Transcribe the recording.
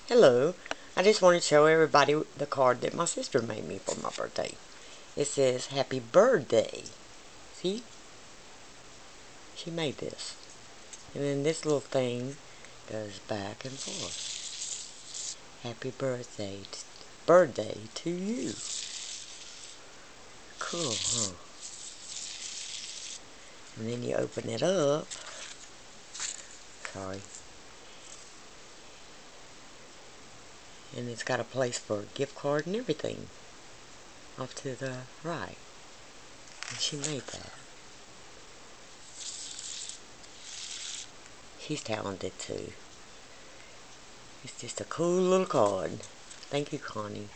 Hello, I just wanted to show everybody the card that my sister made me for my birthday. It says, Happy Birthday. See? She made this. And then this little thing goes back and forth. Happy birthday to you. Cool, huh? And then you open it up. Sorry. And it's got a place for a gift card and everything. Off to the right. And she made that. She's talented too. It's just a cool little card. Thank you, Connie.